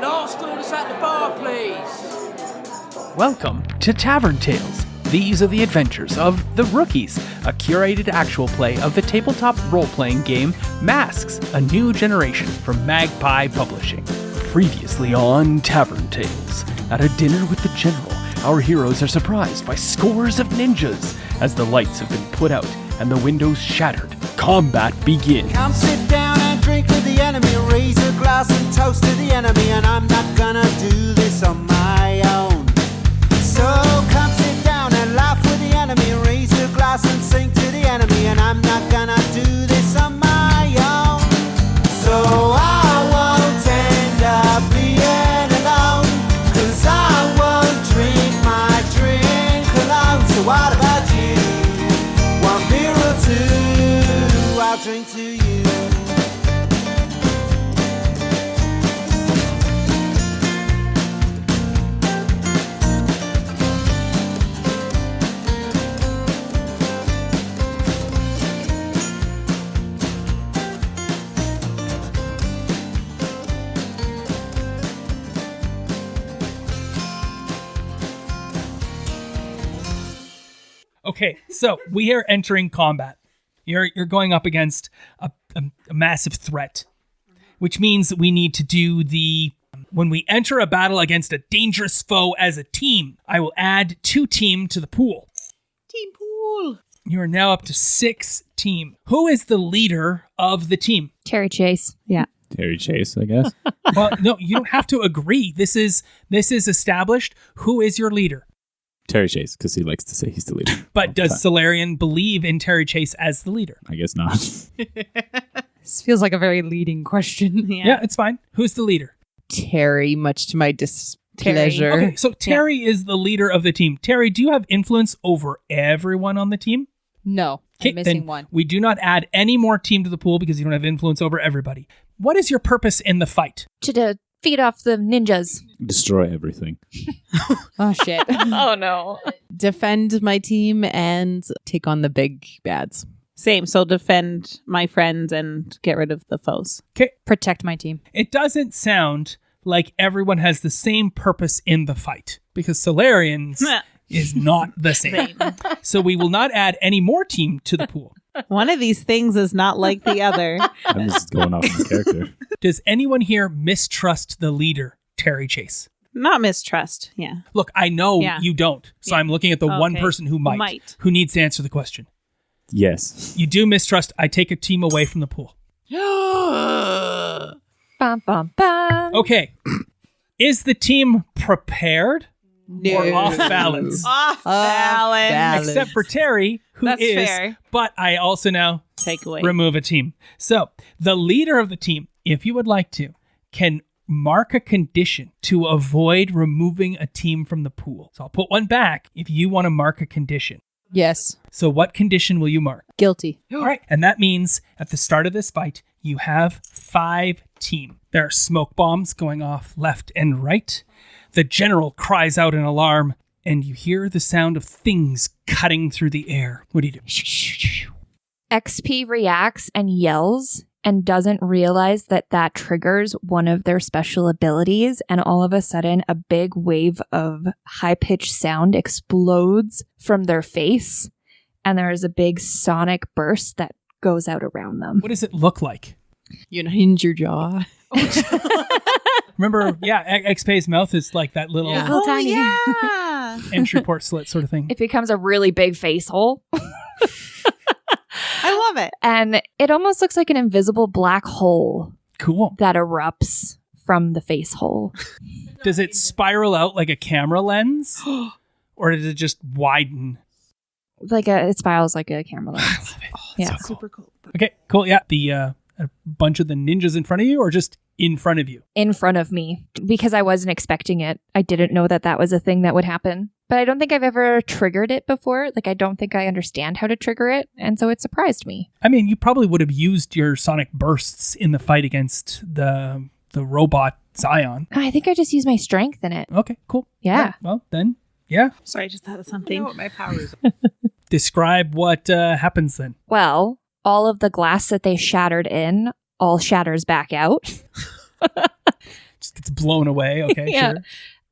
Last orders at the bar, please. Welcome to Tavern Tales. These are the adventures of The Rookies, a curated actual play of the tabletop role-playing game Masks, a new generation from Magpie Publishing. Previously on Tavern Tales, at a dinner with the General, our heroes are surprised by scores of ninjas. As the lights have been put out and the windows shattered, combat begins. Come sit down and drink with the enemy, raise a glass and toast to the enemy, and I'm not gonna do this on my own. So come sit down and laugh with the enemy, raise a glass and sing to the enemy, and I'm not gonna do this on my own. So I won't end up being alone, 'cause I won't drink my drink alone. So what about you? One beer or two, I'll drink to you. Okay, so we are entering combat. You're going up against a massive threat, which means we need to do when we enter a battle against a dangerous foe as a team, I will add 2 team to the pool. Team pool. You are now up to 6 team. Who is the leader of the team? Terry Chase. Yeah. Terry Chase, I guess. Well, no, you don't have to agree. This is established. Who is your leader? Terry Chase, because he likes to say he's the leader. But does Solarian believe in Terry Chase as the leader? I guess not. This feels like a very leading question. Yeah, it's fine. Who's the leader? Terry, much to my displeasure. Okay, so Terry is the leader of the team. Terry, do you have influence over everyone on the team? No, I'm missing one. We do not add any more team to the pool because you don't have influence over everybody. What is your purpose in the fight? To feed off the ninjas. Destroy everything. Oh, shit. Oh, no. Defend my team and take on the big bads. Same. So defend my friends and get rid of the foes. Okay. Protect my team. It doesn't sound like everyone has the same purpose in the fight because Solarians is not the same. So we will not add any more team to the pool. One of these things is not like the other. I'm just going off my character. Does anyone here mistrust the leader, Terry Chase? Not mistrust. Yeah. Look, I know you don't. So I'm looking at the one Okay. person who who needs to answer the question. Yes. You do mistrust. I take a team away from the pool. Bum, bum, bum. Okay. Is the team prepared No. or off balance? Off balance. Except for Terry, who That's is. fair. But I also now Take away. remove a team. So the leader of the team, if you would like to, can mark a condition to avoid removing a team from the pool. So I'll put one back if you want to mark a condition. Yes. So what condition will you mark? Guilty. All right. And that means at the start of this fight, you have 5 team. There are smoke bombs going off left and right. The general cries out in alarm, and you hear the sound of things cutting through the air. What do you do? XP reacts and yells and doesn't realize that triggers one of their special abilities. And all of a sudden, a big wave of high-pitched sound explodes from their face. And there is a big sonic burst that goes out around them. What does it look like? You hinge your jaw. Remember, XP's mouth is like that little It's little tiny. Yeah. entry port slit sort of thing. It becomes a really big face hole. I love it. And it almost looks like an invisible black hole Cool. that erupts from the face hole. Does it spiral out like a camera lens? Or does it just widen? It spirals like a camera lens. Yeah. Super cool. Okay, cool. Yeah. A bunch of the ninjas in front of you or just in front of you? In front of me, because I wasn't expecting it. I didn't know that was a thing that would happen. But I don't think I've ever triggered it before. Like, I don't think I understand how to trigger it. And so it surprised me. I mean, you probably would have used your sonic bursts in the fight against the robot Zion. I think I just used my strength in it. Okay, cool. Yeah. Right, well, then, yeah. Sorry, I just thought of something. I know what my power is. Describe what happens then. Well, all of the glass that they shattered in all shatters back out. Just gets blown away. Okay, Yeah. sure.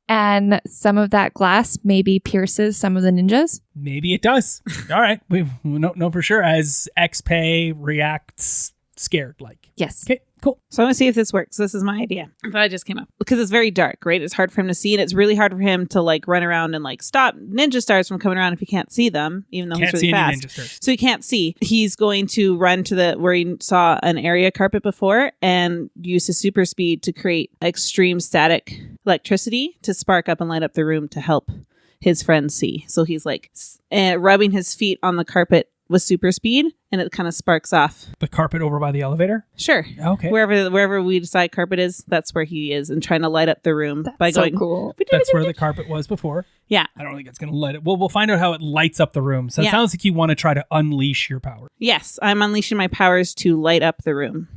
And some of that glass maybe pierces some of the ninjas. Maybe it does. All right. We know for sure as XP reacts scared like. Yes. Okay, cool. So I want to see if this works. This is my idea that I just came up because it's very dark, right? It's hard for him to see, and it's really hard for him to like run around and like stop ninja stars from coming around if he can't see them, even though Can't he's see really any fast. ninja stars. So he can't see. He's going to run to the where he saw an area carpet before and use his super speed to create extreme static electricity to spark up and light up the room to help his friends see. So he's like rubbing his feet on the carpet with super speed, and it kind of sparks off. The carpet over by the elevator? Sure. Okay. Wherever we decide carpet is, that's where he is, and trying to light up the room by so going cool. That's where the carpet was before. Yeah. I don't think it's going to light it. Well, we'll find out how it lights up the room. So it Yeah. sounds like you want to try to unleash your power. Yes, I'm unleashing my powers to light up the room.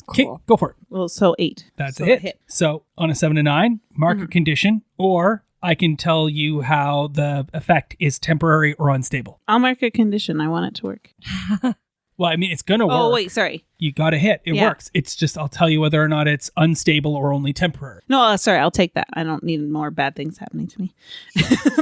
Okay, go for it. Well, so 8. That's so a hit. So on a 7 to 9, mark a condition, or I can tell you how the effect is temporary or unstable. I'll mark a condition. I want it to work. Well, I mean, it's going to work. Oh, wait, sorry. You got a hit. It Yeah. works. It's just, I'll tell you whether or not it's unstable or only temporary. No, sorry. I'll take that. I don't need more bad things happening to me.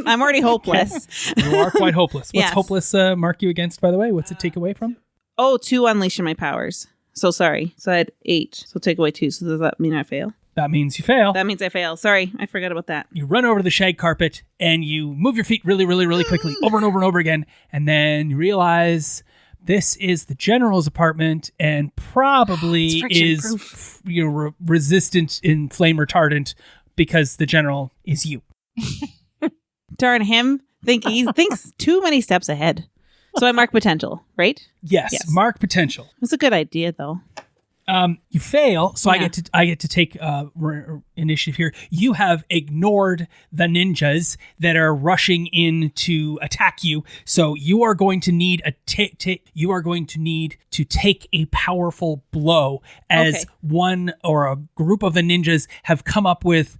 I'm already hopeless. You are quite hopeless. What's Yes. hopeless mark you against, by the way? What's it take away from? Oh, 2 unleashing my powers. So sorry. So I had 8. So take away 2. So does that mean I fail? That means you fail. That means I fail. Sorry. I forgot about that. You run over to the shag carpet and you move your feet really, really, really quickly over and over and over again. And then you realize this is the general's apartment and probably is resistant in flame retardant because the general is you. Darn him. He thinks too many steps ahead. So I mark potential, right? Yes. Mark potential. It's a good idea, though. You fail, so Yeah. I get to take initiative here. You have ignored the ninjas that are rushing in to attack you, so you are going to need you are going to need to take a powerful blow as Okay. one or a group of the ninjas have come up with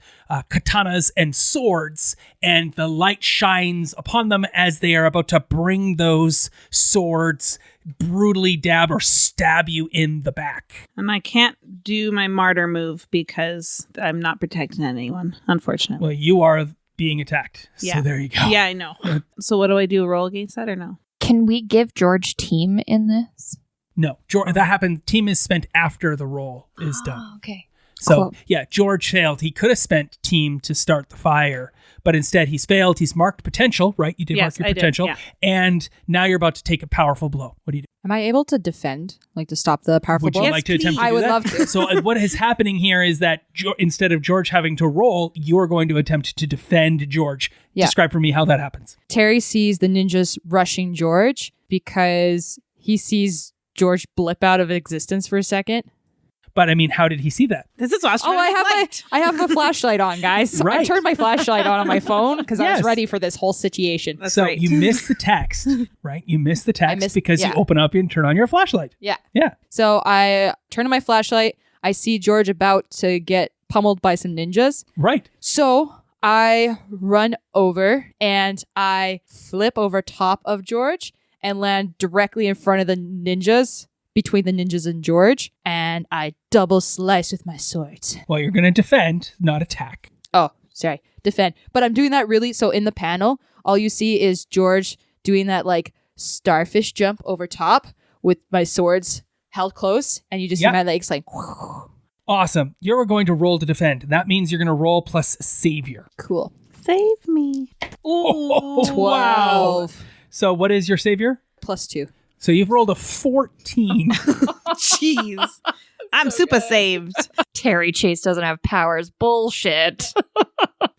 katanas and swords, and the light shines upon them as they are about to bring those swords brutally dab or stab you in the back. And I can't do my martyr move because I'm not protecting anyone, unfortunately. Well, you are being attacked. Yeah. So there you go. Yeah, I know. So what do I do? Roll against that or no? Can we give George team in this? No, that happened. Team is spent after the roll is done. Okay. So Cool. yeah, George failed. He could have spent team to start the fire, but instead he's failed. He's marked potential, right? You did Yes, mark your I did, potential. yeah. And now you're about to take a powerful blow. What do you do? Am I able to defend, like to stop the powerful Would you blow? like to attempt to I do would that? love to. So what is happening here is that instead of George having to roll, you are going to attempt to defend George. Yeah. Describe for me how that happens. Terry sees the ninjas rushing George because he sees George blip out of existence for a second. But I mean, how did he see that? This is awesome. Oh, I have a flashlight on, guys. I Right. turned my flashlight on my phone because I Yes. was ready for this whole situation. That's So right. you miss the text, right? You miss the text because you yeah. open up and turn on your flashlight. Yeah. Yeah. So I turn on my flashlight. I see George about to get pummeled by some ninjas. Right. So I run over and I flip over top of George and land directly in front of the ninjas, between the ninjas and George, and I double slice with my sword. Well, you're going to defend, not attack. Oh, sorry, defend. But I'm doing that really, so in the panel, all you see is George doing that like starfish jump over top with my swords held close, and you just Yep. see my legs like, Awesome. You're going to roll to defend. That means you're going to roll plus savior. cool. Save me. Oh, wow. 12 So what is your savior? plus 2. So you've rolled a 14. Jeez. I'm super saved. Terry Chase doesn't have powers. Bullshit.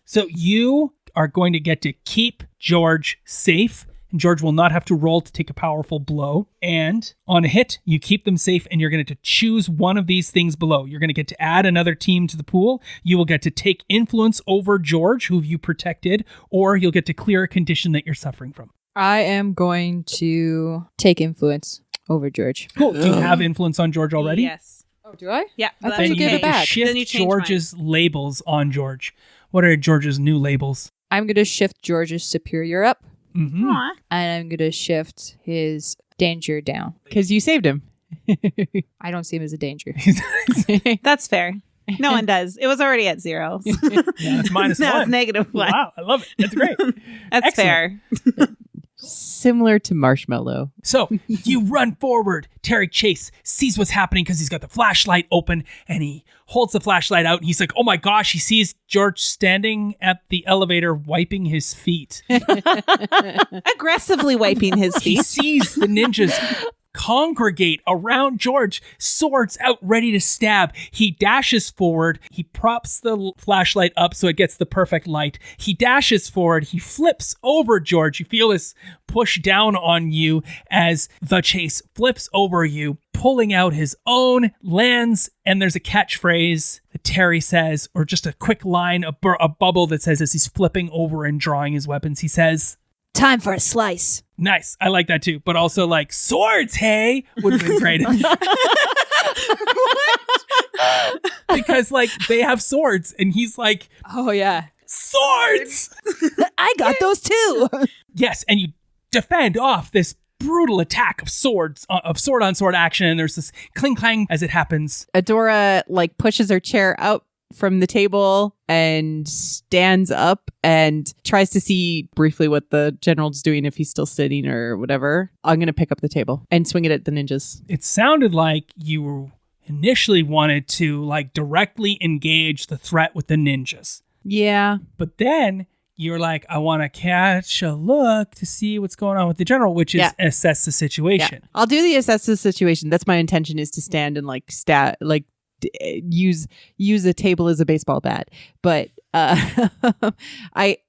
So you are going to get to keep George safe. And George will not have to roll to take a powerful blow. And on a hit, you keep them safe, and you're going to choose one of these things below. You're going to get to add another team to the pool. You will get to take influence over George, who you protected, or you'll get to clear a condition that you're suffering from. I am going to take influence over George. Cool. Do you have influence on George already? Yes. Oh, do I? Yeah. I thought Then you you gave get it back. to shift Then you change George's labels on George. What are George's new labels? I'm going to shift George's superior up, Mm-hmm. Aw. and I'm going to shift his danger down. Because you saved him. I don't see him as a danger. That's fair. No one does. It was already at 0. Yeah, it's -1. Now it's -1. Wow, I love it. That's great. That's Excellent. fair. Similar to Marshmallow. So you run forward. Terry Chase sees what's happening because he's got the flashlight open and he holds the flashlight out. And he's like, oh my gosh, he sees George standing at the elevator wiping his feet. Aggressively wiping his He feet. sees the ninjas congregate around George, swords out ready to stab. He dashes forward. He props the flashlight up so it gets the perfect light. He dashes forward. He flips over George. You feel this push down on you as the chase flips over you, pulling out his own, lands, and there's a catchphrase that Terry says, or just a quick line, a bubble that says as he's flipping over and drawing his weapons, he says, Time for a slice. nice. I like that too. But also like swords, hey, would have been great. Because like they have swords and he's like, Oh, yeah. swords. I got those too. Yes. And you defend off this brutal attack of swords, of sword on sword action. And there's this cling clang as it happens. Adora like pushes her chair out from the table and stands up and tries to see briefly what the general's doing, if he's still sitting or whatever. I'm going to pick up the table and swing it at the ninjas. It sounded like you initially wanted to like directly engage the threat with the ninjas. Yeah. But then you're like, I want to catch a look to see what's going on with the general, which is assess the situation. Yeah. I'll do the assess the situation. That's my intention, is to stand and like use a table as a baseball bat. But I'm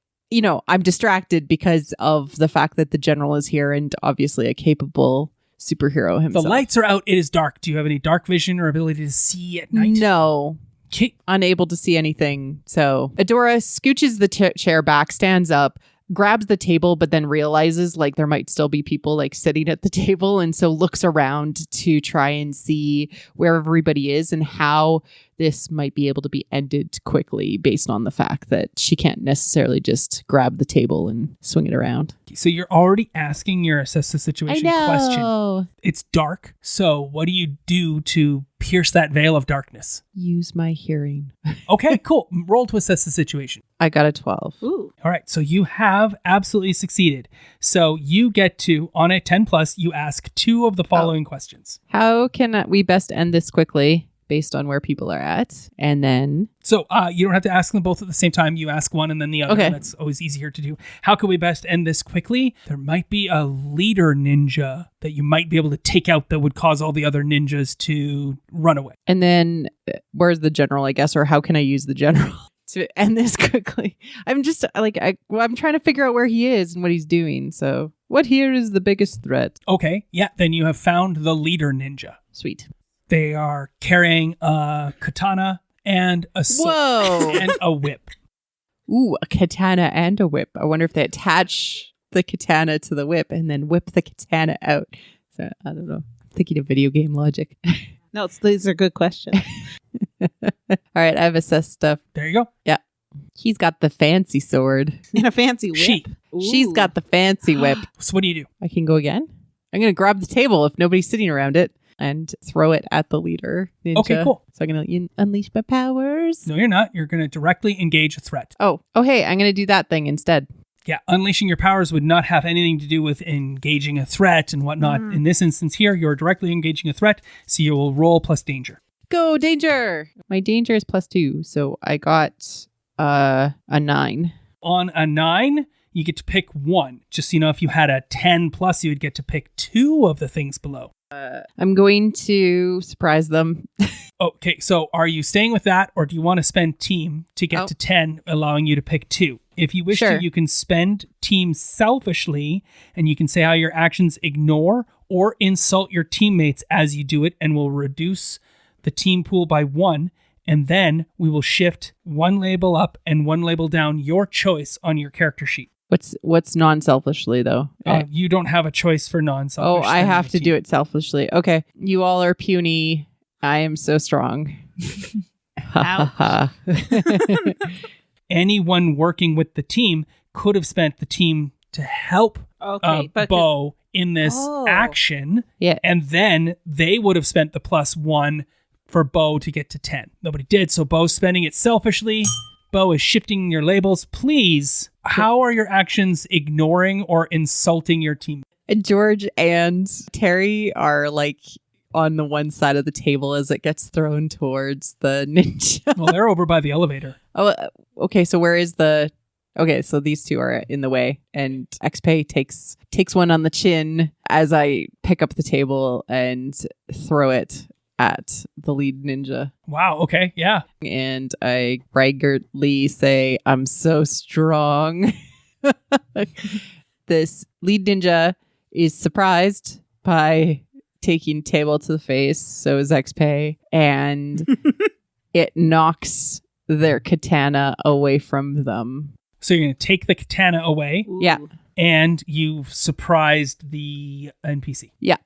distracted because of the fact that the general is here and obviously a capable superhero himself. The lights are out. It is dark. Do you have any dark vision or ability to see at night? No. Okay. Unable to see anything. So Adora scooches the chair back, stands up, grabs the table, but then realizes like there might still be people like sitting at the table, and so looks around to try and see where everybody is and how this might be able to be ended quickly, based on the fact that she can't necessarily just grab the table and swing it around. So you're already asking your assess the situation question. It's dark. So what do you do to pierce that veil of darkness? Use my hearing. Okay, cool. Roll to assess the situation. I got a 12. Ooh. All right. So you have absolutely succeeded. So you get to, on a 10 plus, you ask 2 of the following questions. How can we best end this quickly, based on where people are at? And then So you don't have to ask them both at the same time. You ask one and then the other. Okay. That's always easier to do. How can we best end this quickly? There might be a leader ninja that you might be able to take out that would cause all the other ninjas to run away. And then where's the general, I guess, or how can I use the general to end this quickly? I'm just like, I'm trying to figure out where he is and what he's doing. So what here is the biggest threat? Okay. Yeah. Then you have found the leader ninja. Sweet. They are carrying a katana and a sword Whoa. and a whip. Ooh, a katana and a whip. I wonder if they attach the katana to the whip and then whip the katana out. So I don't know. I'm thinking of video game logic. No, these are good questions. All right, I've assessed stuff. There you go. Yeah. He's got the fancy sword. And a fancy whip. She. She's Ooh. got the fancy whip. So what do you do? I can go again. I'm going to grab the table if nobody's sitting around it and throw it at the leader ninja. Okay, cool. So I'm going to unleash my powers. No, you're not. You're going to directly engage a threat. Oh, hey, I'm going to do that thing instead. Yeah, unleashing your powers would not have anything to do with engaging a threat and whatnot. In this instance here, you're directly engaging a threat, so you will roll plus danger. Go, danger. My danger is +2, so I got a 9. On a 9, you get to pick 1. Just so you know, if you had a 10 plus, you would get to pick 2 of the things below. I'm going to surprise them. Okay, so are you staying with that, or do you want to spend team to get Oh. to 10, allowing you to pick 2? If you wish Sure. to, you can spend team selfishly, and you can say how your actions ignore or insult your teammates as you do it, and will reduce the team pool by 1. And then we will shift 1 label up and 1 label down, your choice on your character sheet. What's non-selfishly, though? You don't have a choice for non-selfish. Oh, I have to do it selfishly. Okay. You all are puny. I am so strong. Anyone working with the team could have spent the team to help Okay, but Bo in this Oh. action, Yeah. and then they would have spent the +1 for Bo to get to 10. Nobody did, so Bo's spending it selfishly. Bo is shifting your labels. Please, how are your actions ignoring or insulting your team? George and Terry are like on the one side of the table as it gets thrown towards the ninja. Well, they're over by the elevator. Oh, okay. So where is the? Okay, so these two are in the way, and XP takes one on the chin as I pick up the table and throw it at the lead ninja. Wow. Okay. Yeah. And I braggartly say, "I'm so strong." This lead ninja is surprised by taking table to the face. So is XP, and it knocks their katana away from them. So you're going to take the katana away. Yeah. And you've surprised the NPC. Yeah.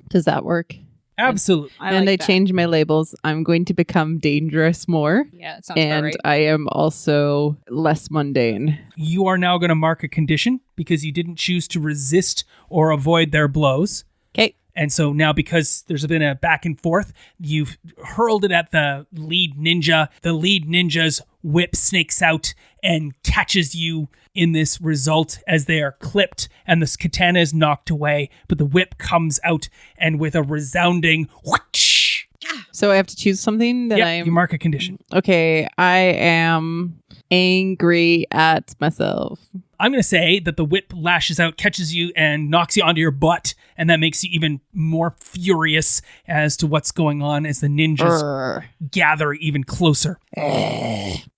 Does that work? Absolutely. I change my labels. I'm going to become dangerous more. Yeah, that sounds about And right. I am also less mundane. You are now going to mark a condition because you didn't choose to resist or avoid their blows. Okay. And so now, because there's been a back and forth, you've hurled it at the lead ninja. The lead ninja's whip snakes out and catches you in this result as they are clipped, and this katana is knocked away, but the whip comes out, and with a resounding whoosh, So I have to choose something that you mark a condition. Okay, I am angry at myself. I'm going to say that the whip lashes out, catches you, and knocks you onto your butt, and that makes you even more furious as to what's going on as the ninjas gather even closer.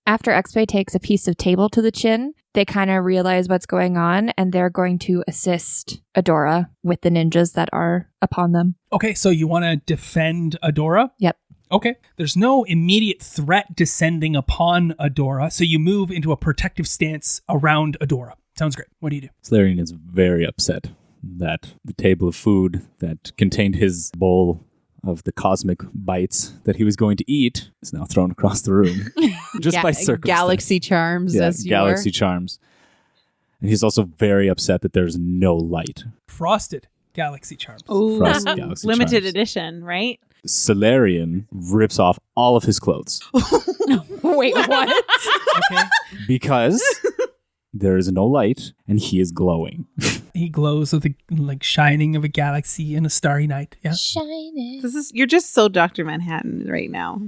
After XP takes a piece of table to the chin, they kind of realize what's going on, and they're going to assist Adora with the ninjas that are upon them. Okay, so you want to defend Adora? Yep. Okay. There's no immediate threat descending upon Adora, so you move into a protective stance around Adora. Sounds great. What do you do? Solarian is very upset that the table of food that contained his bowl of the cosmic bites that he was going to eat is now thrown across the room. Just by circumstance. Galaxy charms, Yeah, as you galaxy were. charms. And he's also very upset that there's no light. Frosted Galaxy Charms. Ooh, Frosted Galaxy limited charms. edition, right? Solarian rips off all of his clothes Wait, what? Okay. because there is no light and he is glowing. He glows with the shining of a galaxy in a starry night. Yeah. Shining. You're just so Dr. Manhattan right now.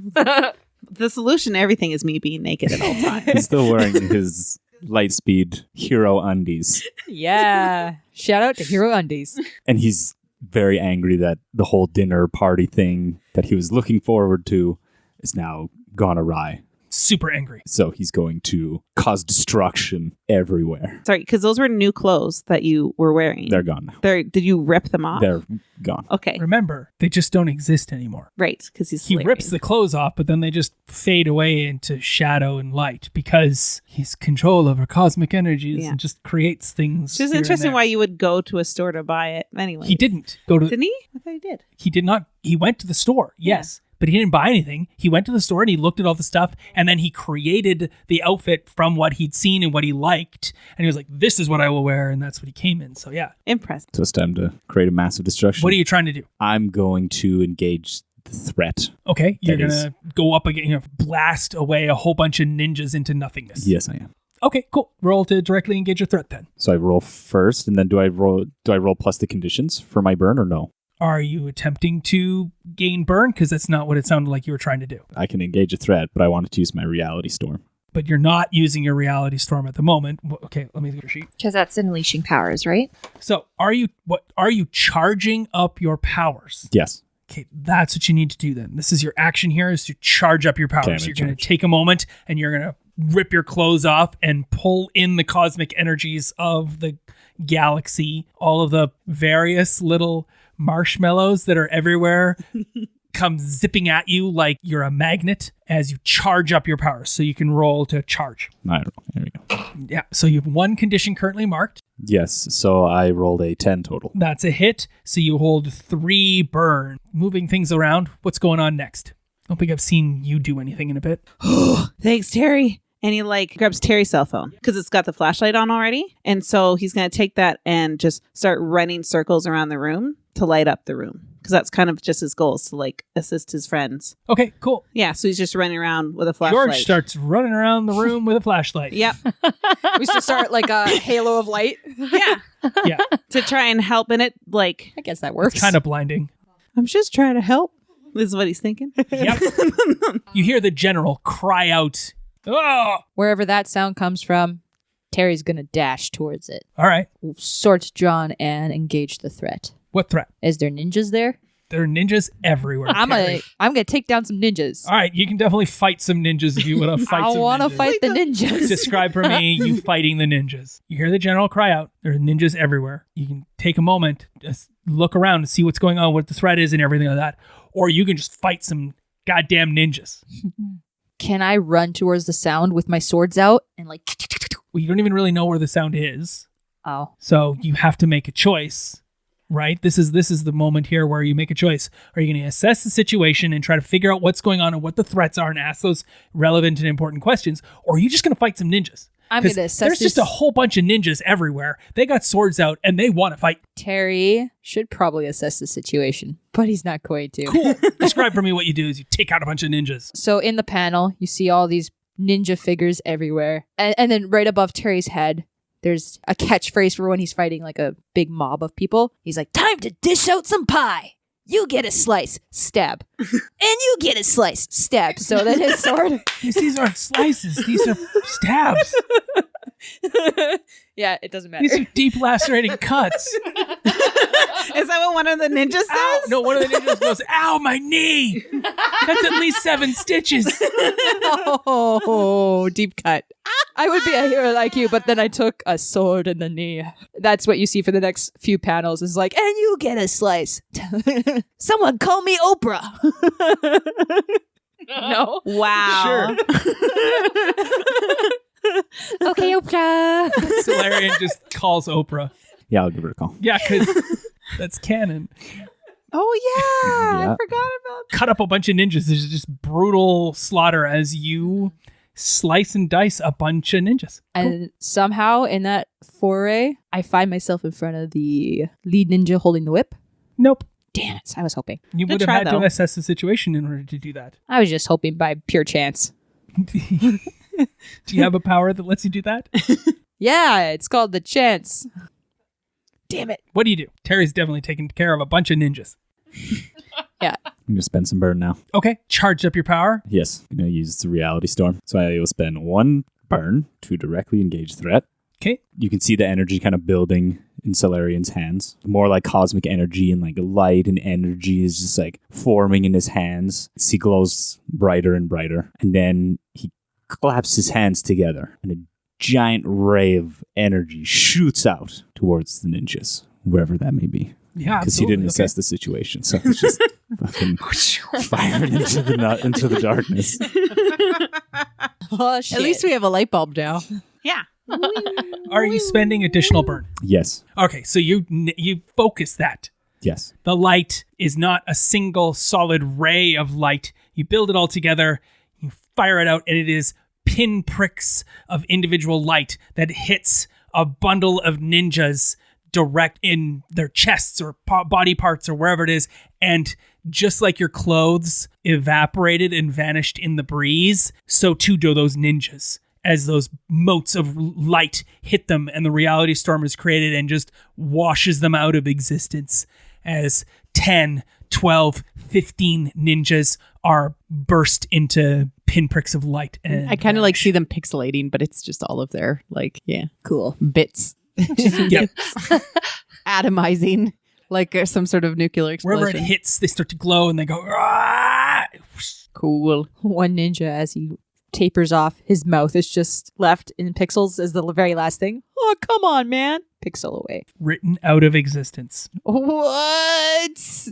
The solution to everything is me being naked at all times. He's still wearing his Lightspeed hero undies. Yeah. Shout out to Hero Undies. And he's very angry that the whole dinner party thing that he was looking forward to is now gone awry. Super angry. So he's going to cause destruction everywhere. Sorry, because those were new clothes that you were wearing. They're gone now. Did you rip them off? They're gone. Okay, Remember, they just don't exist anymore. right, because He rips the clothes off, but then they just fade away into shadow and light because he's control over cosmic energies Yeah. and just creates things. It's just here and interesting there. why you would go to a store to buy it. Anyway, He didn't go to. Didn't he? I thought he did. He did not. He went to the store, yes, but he didn't buy anything. He went to the store and he looked at all the stuff, and then he created the outfit from what he'd seen and what he liked, and he was like, "This is what I will wear," and that's what he came in. So yeah, Impressive. So it's time to create a massive destruction. what are you trying to do? I'm going to engage the threat. Okay, you're That is- gonna go up again, blast away a whole bunch of ninjas into nothingness. Yes, I am. Okay, cool. Roll to directly engage a threat then. So I roll first, and then do I roll plus the conditions for my burn or no? Are you attempting to gain burn? Because that's not what it sounded like you were trying to do. I can engage a threat, but I wanted to use my reality storm. But you're not using your reality storm at the moment. Okay, let me look at your sheet. Because that's unleashing powers, right? So are you charging up your powers? Yes. Okay, that's what you need to do then. This is your action here, is to charge up your powers. Okay, I'm You're gonna going to charge. take a moment and you're going to rip your clothes off and pull in the cosmic energies of the galaxy. All of the various little marshmallows that are everywhere come zipping at you like you're a magnet as you charge up your powers. So you can roll to charge. I don't know. There we go. Yeah, so you have one condition currently marked. Yes. So I rolled a 10 total. That's a hit. So you hold 3 burn. Moving things around. What's going on next? I don't think I've seen you do anything in a bit. Thanks, Terry. And he grabs Terry's cell phone because it's got the flashlight on already. And so he's going to take that and just start running circles around the room to light up the room. because that's kind of just his goal, is to like assist his friends. Okay, cool. Yeah, so he's just running around with a flashlight. George starts running around the room with a flashlight. Yep. We should start like a halo of light. Yeah. Yeah. To try and help in it, like, I guess that works. It's kind of blinding. I'm just trying to help. This is what he's thinking. Yep. You hear the general cry out, "Oh!" Wherever that sound comes from, Terry's gonna dash towards it. All right. Swords drawn and engage the threat. What threat? Is there ninjas there? There are ninjas everywhere. I'm gonna take down some ninjas. All right, you can definitely fight some ninjas if you want to fight I some want to ninjas. fight the ninjas. Describe for me you fighting the ninjas. You hear the general cry out. There are ninjas everywhere. You can take a moment, just look around and see what's going on, what the threat is and everything like that. Or you can just fight some goddamn ninjas. Can I run towards the sound with my swords out and like? Well, you don't even really know where the sound is. Oh, So you have to make a choice, right? This is the moment here where you make a choice. Are you going to assess the situation and try to figure out what's going on and what the threats are and ask those relevant and important questions? Or are you just going to fight some ninjas? I'm 'Cause gonna assess there's just this- a whole bunch of ninjas everywhere. They got swords out and they want to fight. Terry should probably assess the situation, but he's not going to. Cool. Describe for me what you do is you take out a bunch of ninjas. So in the panel, you see all these ninja figures everywhere, and then right above Terry's head, there's a catchphrase for when he's fighting like a big mob of people. He's like, "Time to dish out some pie. You get a slice, stab, and you get a slice, stab." So then his sword. These aren't slices. These are stabs. Yeah, it doesn't matter. These are deep lacerating cuts. Is that what one of the ninjas says? Ow. No, one of the ninjas goes, "Ow, my knee. That's at least 7 stitches." Oh, deep cut. I would be a hero like you, but then I took a sword in the knee. That's what you see for the next few panels. Is like, and you get a slice. Someone call me Oprah. No. Wow. Okay, Oprah. Solarian just calls Oprah. Yeah, I'll give her a call. Yeah, because that's canon. Oh, yeah. Yeah. I forgot about Cut up a bunch of ninjas. There's just brutal slaughter as you slice and dice a bunch of ninjas. And somehow in that foray, I find myself in front of the lead ninja holding the whip. Nope. Damn it. I was hoping. You Good would have try, had though. to assess the situation in order to do that. I was just hoping by pure chance. Do you have a power that lets you do that? Yeah, it's called the chance. Damn it. What do you do? Terry's definitely taking care of a bunch of ninjas. Yeah. I'm going to spend some burn now. Okay, charged up your power. Yes, I'm going to use the reality storm. So I will spend 1 burn to directly engage threat. Okay. You can see the energy kind of building in Solarian's hands. More like cosmic energy and like light and energy is just like forming in his hands. He glows brighter and brighter. And then he claps his hands together and a giant ray of energy shoots out towards the ninjas, wherever that may be. Yeah, Because he didn't assess the situation. So it's just fucking fired into the darkness. Oh, shit. At least we have a light bulb now. Yeah. Are you spending additional burn? Yes. Okay, so you focus that. Yes. The light is not a single solid ray of light. You build it all together, you fire it out, and it is pinpricks of individual light that hits a bundle of ninjas direct in their chests or body parts or wherever it is. And just like your clothes evaporated and vanished in the breeze, so too do those ninjas. As those motes of light hit them and the reality storm is created and just washes them out of existence as 10, 12, 15 ninjas are burst into pinpricks of light. And I kind of like see them pixelating, but it's just all of their cool. bits Yep. atomizing like some sort of nuclear explosion. Wherever it hits, they start to glow and they go, "Ah!" Cool. One ninja, as he tapers off, his mouth is just left in pixels as the very last thing. Oh, come on, man. Pixel away. Written out of existence. What?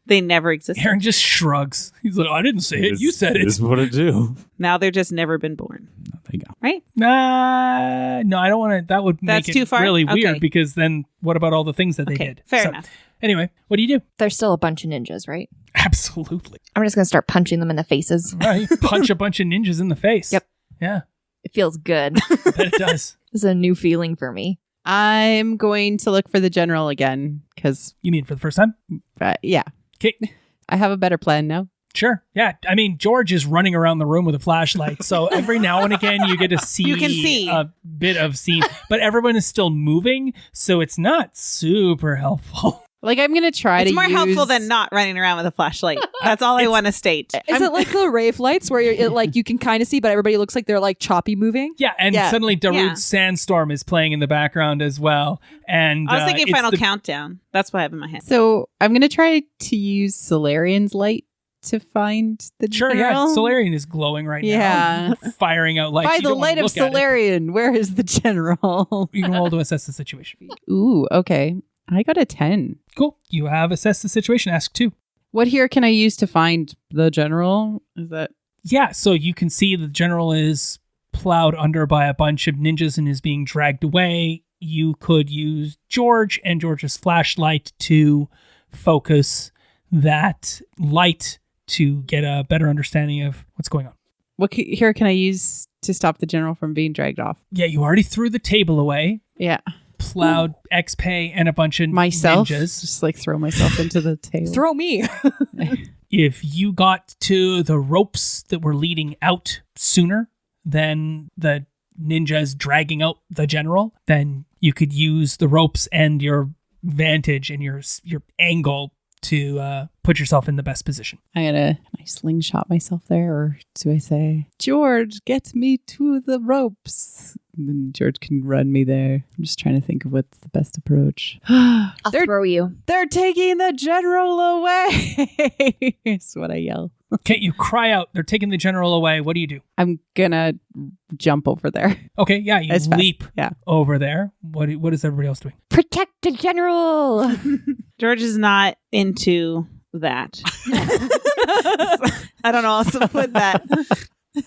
They never existed. Aaron just shrugs. He's like, "I didn't say it. You said It it." is what I do. Now they're just never been born. There you go. Right? No, I don't want to. That would That's make too it far? really Okay. weird because then what about all the things that they Okay, did? fair enough. Anyway, what do you do? There's still a bunch of ninjas, right? Absolutely. I'm just going to start punching them in the faces. Right. Punch a bunch of ninjas in the face. Yep. Yeah, It feels good. I bet it does. This is a new feeling for me. I'm going to look for the general again because, You mean for the first time? yeah, Okay. I have a better plan now. Sure. Yeah. I mean, George is running around the room with a flashlight. So every now and again, you get to see, You can see. a bit of scene, but everyone is still moving. So it's not super helpful. Like, I'm going to try It's to more use... helpful than not running around with a flashlight. That's all I want to state. Is it like the rave lights where you can kind of see, but everybody looks like they're like choppy moving? Yeah. And Yeah. suddenly Darude's Yeah. Sandstorm is playing in the background as well. And I was thinking it's Final the- Countdown. That's what I have in my head. So I'm going to try to use Solarian's light to find the Sure. Yeah. general. Solarian is glowing right Yeah. now. Firing out lights. By You the don't wanna light of look at it. Solarian, where is the general? You can roll to assess the situation. Ooh, okay. I got a 10. Cool. You have assessed the situation. Ask 2. What here can I use to find the general? Is that... Yeah, so you can see the general is plowed under by a bunch of ninjas and is being dragged away. You could use George and George's flashlight to focus that light to get a better understanding of what's going on. What here can I use to stop the general from being dragged off? Yeah, you already threw the table away, Yeah. plowed XPay and a bunch of Myself? ninjas. Just like throw myself into the table. Throw me. If you got to the ropes that were leading out sooner than the ninjas dragging out the general, then you could use the ropes and your vantage and your angle to put yourself in the best position. Can I slingshot myself there, or do I say, George, get me to the ropes? And then George can run me there. I'm just trying to think of what's the best approach. I'll They're- throw you. They're taking the general away. Is what I yell. Okay, you cry out, they're taking the general away. What do you do? I'm gonna jump over there. Okay, yeah, you As fast. leap Yeah. over there. What is everybody else doing? Protect the general. George is not into that. I don't know how else to put that.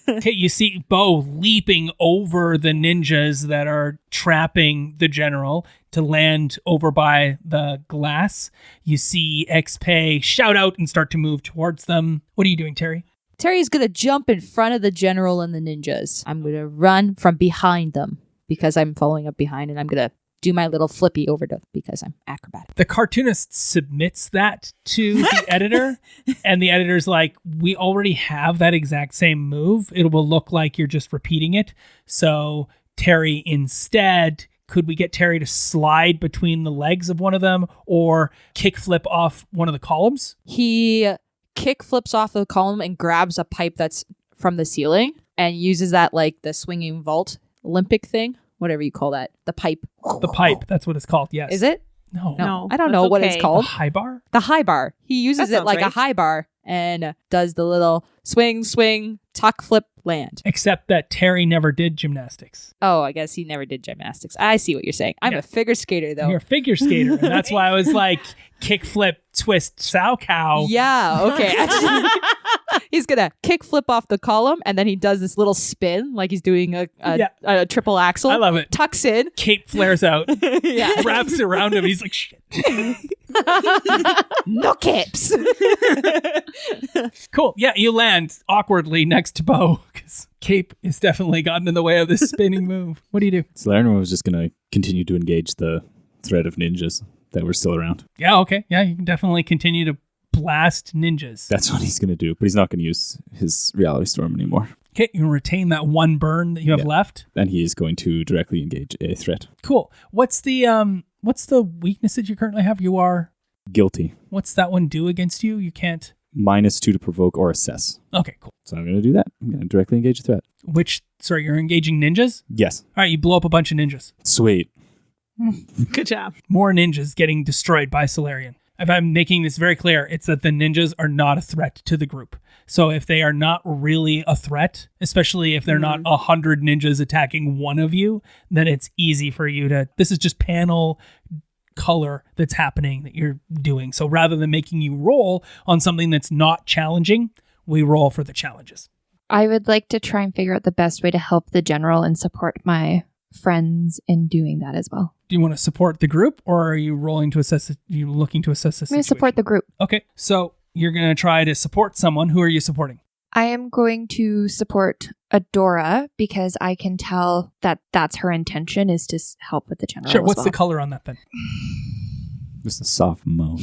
Okay, you see Bo leaping over the ninjas that are trapping the general to land over by the glass. You see XPay shout out and start to move towards them. What are you doing, Terry? Terry's going to jump in front of the general and the ninjas. I'm going to run from behind them because I'm following up behind, and I'm going to do my little flippy over to because I'm acrobatic. The cartoonist submits that to the editor, and the editor's like, we already have that exact same move. It will look like you're just repeating it. So Terry, instead, could we get Terry to slide between the legs of one of them or kickflip off one of the columns? He kick flips off the column and grabs a pipe that's from the ceiling and uses that like the swinging vault Olympic thing, whatever you call that, the pipe. The pipe, that's what it's called, yes. Is it? No. No, I don't that's know what it's okay. The called. high bar? The high bar. He uses That it sounds like a right. high bar and does the little swing, swing, tuck, flip, land. Except that Terry never did gymnastics. Oh, I guess he never did gymnastics. I see what you're saying. I'm Yeah. a figure skater, though. You're a figure skater, and that's why I was like, kickflip, twist, sow cow. Yeah, okay. Actually, he's going to kick flip off the column, and then he does this little spin like he's doing a triple axle. I love it. Tucks in. Cape flares out, Yeah. wraps around him. He's like, shit. No caps. Cool. Yeah, you land awkwardly next to Bo because Cape has definitely gotten in the way of this spinning move. What do you do? Solarian was just going to continue to engage the threat of ninjas that were still around. Yeah, okay. Yeah, you can definitely continue to blast ninjas. That's what he's going to do, but he's not going to use his reality storm anymore. Okay, you retain that one burn that you have Yeah. left. And he is going to directly engage a threat. Cool. What's the weakness that you currently have? You are. Guilty. What's that one do against you? You can't. -2 to provoke or assess. Okay, cool. So I'm going to do that. I'm going to directly engage a threat. Sorry, you're engaging ninjas? Yes. All right, you blow up a bunch of ninjas. Sweet. Good job. More ninjas getting destroyed by Solarian. If I'm making this very clear, it's that the ninjas are not a threat to the group. So if they are not really a threat, especially if they're not 100 ninjas attacking one of you, then it's easy for you to, this is just panel color that's happening that you're doing. So rather than making you roll on something that's not challenging, we roll for the challenges. I would like to try and figure out the best way to help the general and support my friends in doing that as well. Do you want to support the group, or are you rolling to assess it? You looking to assess the I'm going situation? to support the group. Okay, so you're going to try to support someone. Who are you supporting? I am going to support Adora because I can tell that that's her intention is to help with the general. Sure. as What's well. the color on that then? Just a soft moan.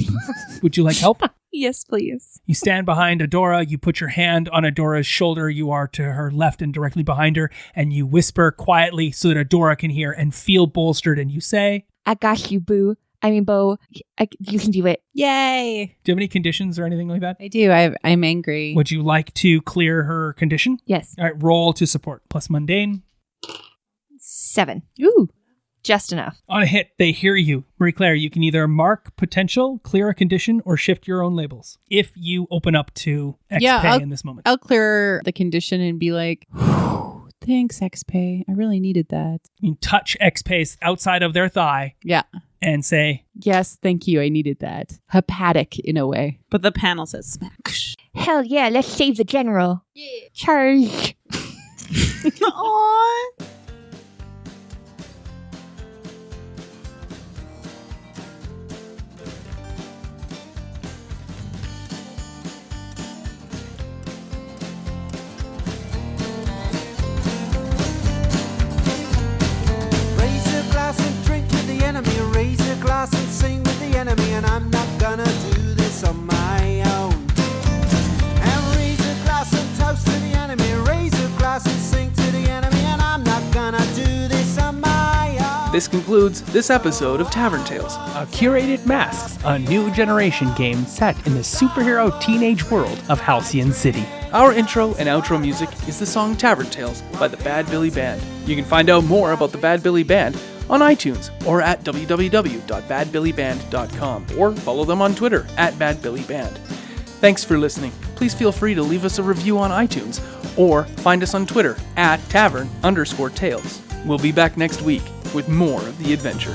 Would you like help? Yes, please. You stand behind Adora. You put your hand on Adora's shoulder. You are to her left and directly behind her. And you whisper quietly so that Adora can hear and feel bolstered. And you say, I got you, Boo. I mean, Bo, you can do it. Yay! do you have any conditions or anything like that? I do. I'm angry. Would you like to clear her condition? Yes. All right, roll to support. Plus mundane. 7. Ooh. Just enough. On a hit, they hear you. Marie-Claire, you can either mark potential, clear a condition, or shift your own labels if you open up to XP in this moment. I'll clear the condition and be like, thanks, XP. I really needed that. You can touch XP outside of their thigh Yeah. and say, Yes, thank you. I needed that. Hepatic in a way. But the panel says smack. Hell yeah, let's save the general. Yeah. Charge. Aww. Raise a glass and drink with the enemy. Raise a glass and sing with the enemy. And I'm not gonna do this on my own. And raise a glass and toast to the enemy. Raise a glass and sing to the enemy. And I'm not gonna do this on my own. This concludes this episode of Tavern Tales, a curated Masks, a new generation game set in the superhero teenage world of Halcyon City. Our intro and outro music is the song Tavern Tales by the Bad Billy Band. You can find out more about the Bad Billy Band on iTunes or at www.badbillyband.com or follow them on Twitter at badbillyband. Thanks for listening. Please feel free to leave us a review on iTunes or find us on Twitter at tavern_tales. We'll be back next week with more of the adventure.